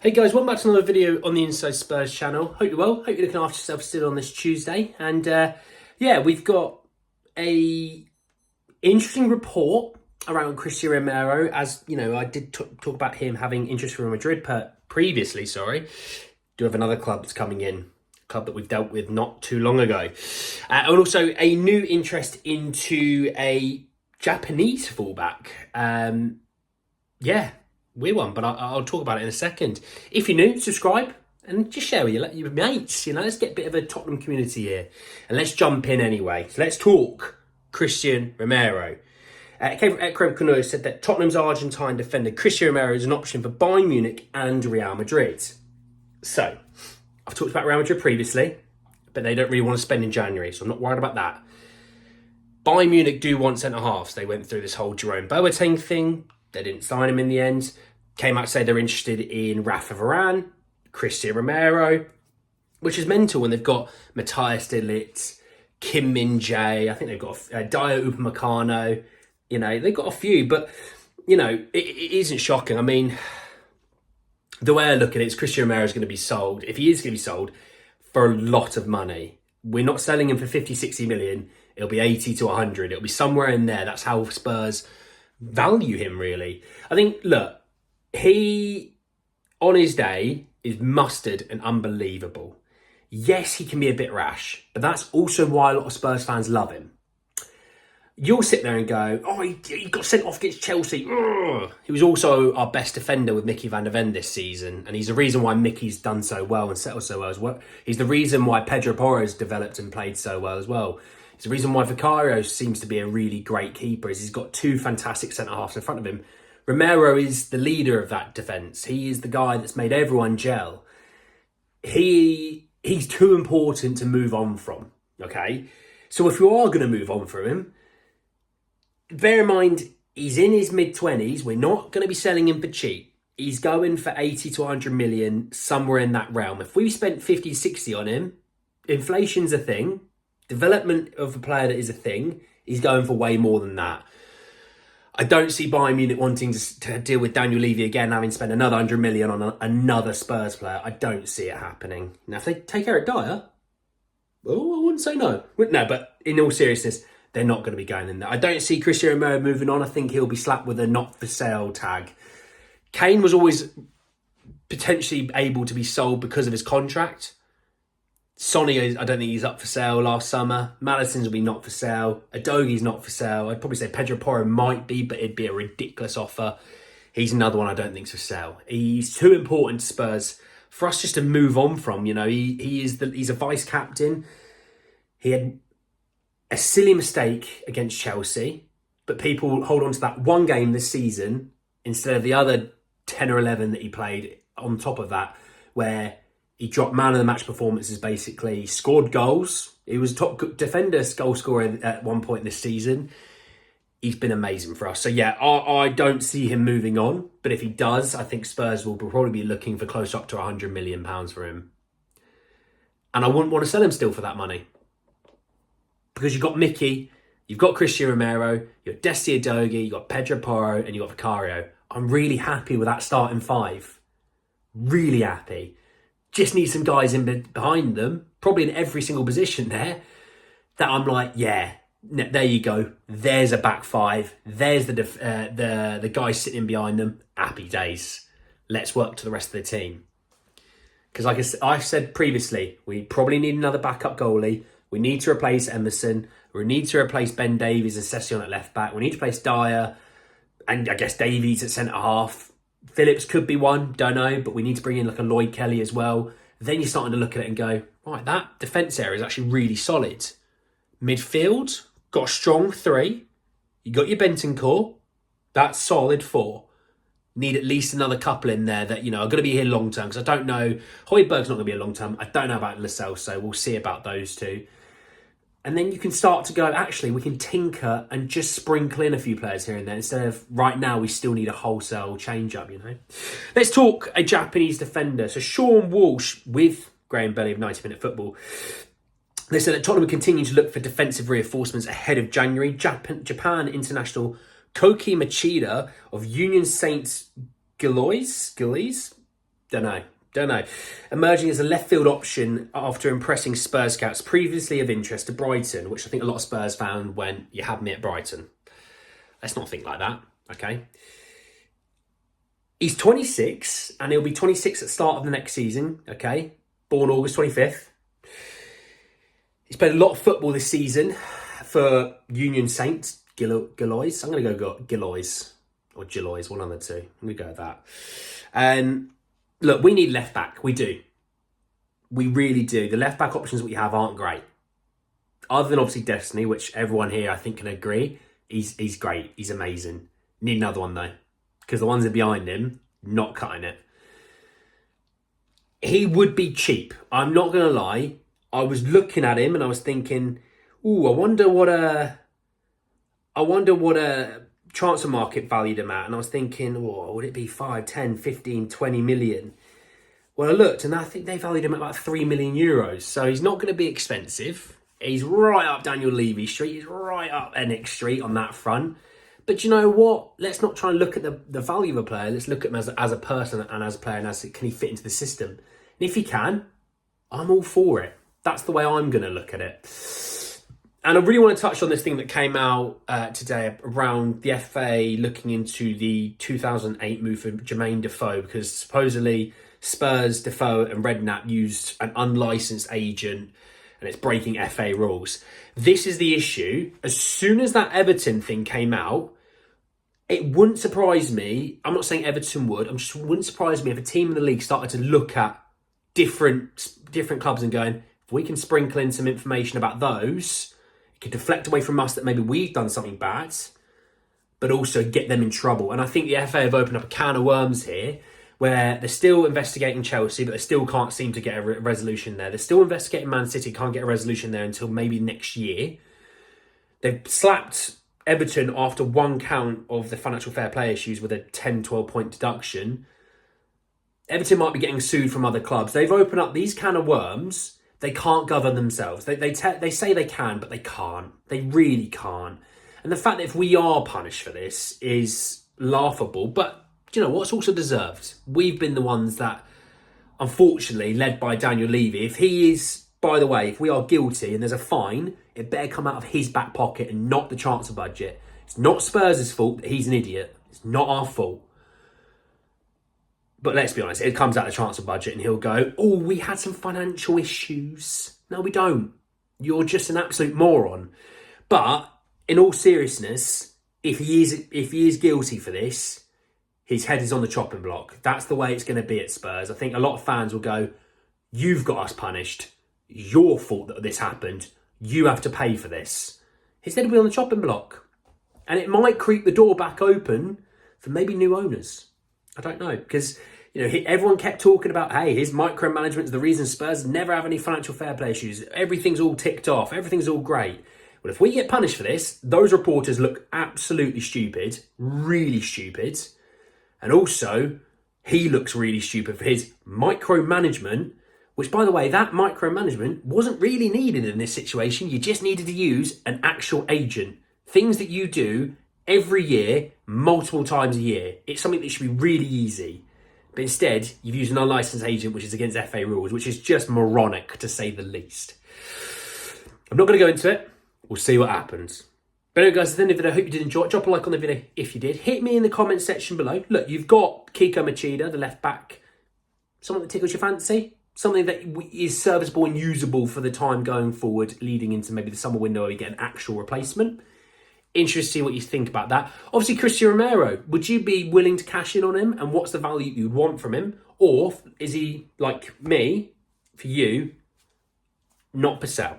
Hey guys, welcome back to another video on the Inside Spurs channel. Hope you're well. Hope you're looking after yourself still on this Tuesday. And yeah, we've got a interesting report around Cristian Romero. As you know, I did talk about him having interest from Madrid previously. Do have another club that's coming in, a club that we've dealt with not too long ago, and also a new interest into a Japanese fullback. Yeah. Weird one, but I'll talk about it in a second. If you're new, subscribe and just share with your mates. Let's get a bit of a Tottenham community here. And let's jump in anyway. So let's talk Cristian Romero. Creme said that Tottenham's Argentine defender Cristian Romero is an option for Bayern Munich and Real Madrid. So, I've talked about Real Madrid previously, but they don't really want to spend in January, so I'm not worried about that. Bayern Munich do want centre-halves. They went through this whole Jerome Boateng thing. They didn't sign him in the end. Came out to say they're interested in Rafa Varane, Cristian Romero, which is mental when they've got Matthias de Ligt, Kim Min-jae. I think they've got Daya Upamecano. They've got a few, but, it isn't shocking. I mean, the way I look at it is Cristian Romero is going to be sold, if he is going to be sold, for a lot of money. We're not selling him for 50, 60 million. It'll be 80 to 100. It'll be somewhere in there. That's how Spurs value him, really. I think, look, he, on his day, is mustard and unbelievable. Yes, he can be a bit rash, but that's also why a lot of Spurs fans love him. You'll sit there and go, oh, he got sent off against Chelsea. Ugh. He was also our best defender with Mickey van der Ven this season, and he's the reason why Mickey's done so well and settled so well as well. He's the reason why Pedro Porro's developed and played so well as well. It's the reason why Vicario seems to be a really great keeper, is he's got two fantastic centre-halves in front of him. Romero is the leader of that defence. He is the guy that's made everyone gel. He's too important to move on from, okay? So if you are going to move on from him, bear in mind, he's in his mid-20s. We're not going to be selling him for cheap. He's going for 80 to 100 million, somewhere in that realm. If we spent 50, 60 on him, inflation's a thing. Development of a player that is a thing. He's going for way more than that. I don't see Bayern Munich wanting to deal with Daniel Levy again, having spent another 100 million on another Spurs player. I don't see it happening. Now, if they take Eric Dyer, I wouldn't say no. No, but in all seriousness, they're not going to be going in there. I don't see Cristian Romero moving on. I think he'll be slapped with a not for sale tag. Kane was always potentially able to be sold because of his contract. Sonny, I don't think he's up for sale last summer. Madison's will be not for sale. Adogi's not for sale. I'd probably say Pedro Porro might be, but it'd be a ridiculous offer. He's another one I don't think's for sale. He's too important to Spurs for us just to move on from. He's a vice captain. He had a silly mistake against Chelsea, but people hold on to that one game this season instead of the other 10 or 11 that he played on top of that, where he dropped man of the match performances, basically. He scored goals. He was top defender, goal scorer at one point this season. He's been amazing for us. So yeah, I don't see him moving on. But if he does, I think Spurs will probably be looking for close up to £100 million for him. And I wouldn't want to sell him still for that money. Because you've got Mickey, you've got Cristian Romero, you've got Desti Udogie, you've got Pedro Porro, and you've got Vicario. I'm really happy with that starting five. Really happy. Just need some guys in behind them, probably in every single position there, that I'm like, yeah, there you go. There's a back five. There's the guys sitting in behind them. Happy days. Let's work to the rest of the team. Because like I've said previously, we probably need another backup goalie. We need to replace Emerson. We need to replace Ben Davies and Session at left back. We need to replace Dyer and I guess Davies at centre half. Phillips could be one, don't know, but we need to bring in like a Lloyd Kelly as well. Then you're starting to look at it and go, right, that defence area is actually really solid. Midfield, got a strong 3. You got your Bentancur, that's solid 4. Need at least another couple in there that, are going to be here long term, because I don't know, Højbjerg's not going to be a long term. I don't know about Lascelles, so we'll see about those two. And then you can start to go, actually, we can tinker and just sprinkle in a few players here and there instead of right now we still need a wholesale change-up, Let's talk a Japanese defender. So Sean Walsh with Graham Belly of 90 Minute Football. They said that Tottenham continue to look for defensive reinforcements ahead of January. Japan international Koki Machida of Union Saint Gilloise Don't know. Emerging as a left field option after impressing Spurs scouts previously of interest to Brighton, which I think a lot of Spurs found when you had me at Brighton. Let's not think like that, okay? He's 26 and he'll be 26 at the start of the next season, okay? Born August 25th. He's played a lot of football this season for Union Saints, Gilloys. I'm going to go Gilloys or Gilloys, one of the two. I'm going to go with that. And look, we need left back. We do. We really do. The left back options we have aren't great. Other than obviously Destiny, which everyone here I think can agree, he's great. He's amazing. Need another one though, because the ones that are behind him, not cutting it. He would be cheap. I'm not going to lie. I was looking at him and I was thinking, ooh, I wonder what a transfer market valued him at. And I was thinking, oh, would it be 5, 10, 15, 20 million? Well, I looked and I think they valued him at about 3 million euros. So he's not going to be expensive. He's right up Daniel Levy Street. He's right up Enix Street on that front. But you know what? Let's not try and look at the value of a player. Let's look at him as a person and as a player and can he fit into the system? And if he can, I'm all for it. That's the way I'm going to look at it. And I really want to touch on this thing that came out today around the FA looking into the 2008 move for Jermaine Defoe, because supposedly Spurs, Defoe and Redknapp used an unlicensed agent and it's breaking FA rules. This is the issue. As soon as that Everton thing came out, it wouldn't surprise me. I'm not saying Everton would. Wouldn't surprise me if a team in the league started to look at different clubs and going, if we can sprinkle in some information about those, it could deflect away from us that maybe we've done something bad, but also get them in trouble. And I think the FA have opened up a can of worms here where they're still investigating Chelsea, but they still can't seem to get a resolution there. They're still investigating Man City, can't get a resolution there until maybe next year. They've slapped Everton after one count of the financial fair play issues with a 10, 12 point deduction. Everton might be getting sued from other clubs. They've opened up these can of worms. They can't govern themselves. They say they can, but they can't. They really can't. And the fact that if we are punished for this is laughable. But do you know what? It's also deserved. We've been the ones that, unfortunately, led by Daniel Levy. If he is, by the way, if we are guilty and there's a fine, it better come out of his back pocket and not the transfer budget. It's not Spurs' fault that he's an idiot. It's not our fault. But let's be honest, it comes out of the transfer budget and he'll go, oh, we had some financial issues. No, we don't. You're just an absolute moron. But in all seriousness, if he is guilty for this, his head is on the chopping block. That's the way it's going to be at Spurs. I think a lot of fans will go, you've got us punished. Your fault that this happened. You have to pay for this. His head will be on the chopping block. And it might creep the door back open for maybe new owners. I don't know, because everyone kept talking about, hey, his micromanagement is the reason Spurs never have any financial fair play issues. Everything's all ticked off. Everything's all great. Well, if we get punished for this, those reporters look absolutely stupid, really stupid. And also, he looks really stupid for his micromanagement, which, by the way, that micromanagement wasn't really needed in this situation. You just needed to use an actual agent. Things that you do every year, multiple times a year. It's something that should be really easy. But instead, you've used an unlicensed agent, which is against FA rules, which is just moronic, to say the least. I'm not going to go into it. We'll see what happens. But anyway, guys, at the end of the video, I hope you did enjoy it. Drop a like on the video if you did. Hit me in the comment section below. Look, you've got Kiko Machida, the left back. Something that tickles your fancy. Something that is serviceable and usable for the time going forward, leading into maybe the summer window where you get an actual replacement. Interested to see what you think about that. Obviously, Cristian Romero, would you be willing to cash in on him? And what's the value you want from him? Or is he, like me, for you, not for sale?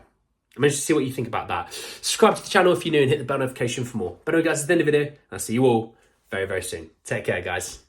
I'm interested to see what you think about that. Subscribe to the channel if you're new and hit the bell notification for more. But anyway, guys, at the end of the video, I'll see you all very, very soon. Take care, guys.